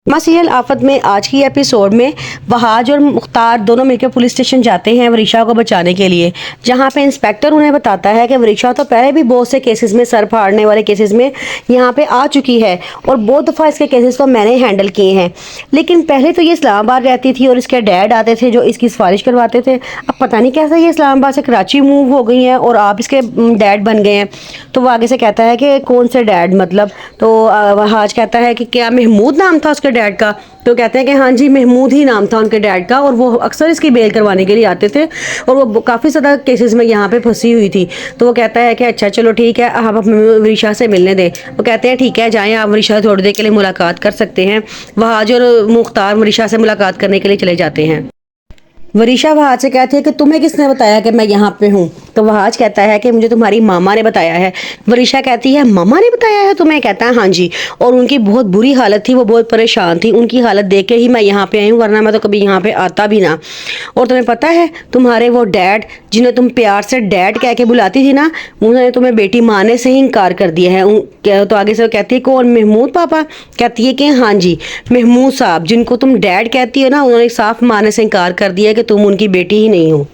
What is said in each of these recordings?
Serial आफत में आज की एपिसोड में वहाज और मुख्तार दोनों मिलकर पुलिस स्टेशन जाते हैं वरीशा को बचाने के लिए, जहां पे इंस्पेक्टर उन्हें बताता है कि वरीशा तो पहले भी बहुत से केसेस में सर फाड़ने वाले केसेस में यहां पे आ चुकी है और बहुत दफ़ा इसके केसेस तो मैंने हैंडल किए हैं, लेकिन पहले तो ये इस्लामाबाद रहती थी और इसके डैड आते थे जो इसकी सिफारिश करवाते थे। अब पता नहीं कैसे ये इस्लामाबाद से कराची मूव हो गई हैं और आप इसके डैड बन गए हैं। तो वो आगे से कहता है कि कौन से डैड, मतलब तो वहाज कहता है कि क्या महमूद नाम था उसके डैड का? तो कहते हैं कि हाँ जी, महमूद ही नाम था उनके डैड का और वो अक्सर इसकी बेल करवाने के लिए आते थे और वो काफ़ी ज़्यादा केसेस में यहाँ पे फंसी हुई थी। तो वो कहता है कि अच्छा चलो ठीक है, आप वरीशा से मिलने दें। वो कहते हैं ठीक है, जाएँ आप वरीशा से थोड़ी देर के लिए मुलाकात कर सकते हैं। वहाज और मुख्तार वरीशा से मुलाकात करने के लिए चले जाते हैं। वरीशा वहाज से कहती है कि तुम्हें किसने बताया कि मैं यहाँ पे हूँ? तो वहाज कहता है कि मुझे तुम्हारी मामा ने बताया है। वरीशा कहती है मामा ने बताया है तुम्हें? कहता है हाँ जी, और उनकी बहुत बुरी हालत थी, वो बहुत परेशान थी, उनकी हालत देख के ही मैं यहाँ पे आई हूँ, वरना मैं तो कभी यहाँ पे आता भी ना। और तुम्हें पता है तुम्हारे वो डैड जिन्हें तुम प्यार से डैड कह के बुलाती थी ना, उन्होंने तुम्हें बेटी माने से ही इनकार कर दिया है। तो आगे से वो कहती है कौन? महमूद पापा? कहती है कि हाँ जी, महमूद साहब जिनको तुम डैड कहती हो ना, उन्होंने साफ माने से इनकार कर दिया कि तुम उनकी बेटी ही नहीं हो।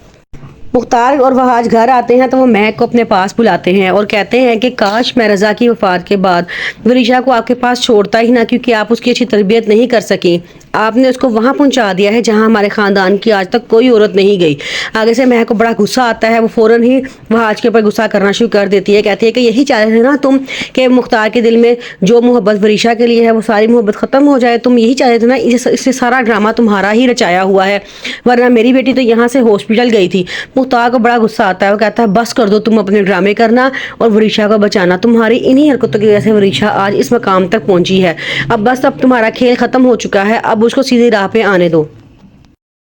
मुख्तार और वहाज घर आते हैं तो वो महक को अपने पास बुलाते हैं और कहते हैं कि काश मैं रज़ा की वफ़ात के बाद वरीशा को आपके पास छोड़ता ही ना, क्योंकि आप उसकी अच्छी तरबियत नहीं कर सकी। आपने उसको वहाँ पहुँचा दिया है जहाँ हमारे ख़ानदान की आज तक कोई औरत नहीं गई। आगे से महक को बड़ा गुस्सा आता है, वो फ़ौरन ही वहाज के ऊपर गुस्सा करना शुरू कर देती है। कहती है कि यही चाह रहे थे ना तुम कि मुख्तार के दिल में जो मोहब्बत वरीशा के लिए है वो सारी मोहब्बत ख़त्म हो जाए। तुम यही चाह रहे थे ना, इससे सारा ड्रामा तुम्हारा ही रचाया हुआ है, वरना मेरी बेटी तो यहाँ से हॉस्पिटल गई थी। मुख्तार को बड़ा गुस्सा आता है, वो कहता है बस कर दो तुम अपने ड्रामे करना और वरीशा को बचाना। तुम्हारी इन्हीं हरकतों की वजह से वरीशा आज इस मकाम तक पहुंची है। अब बस, अब तुम्हारा खेल खत्म हो चुका है, अब उसको सीधी राह पे आने दो।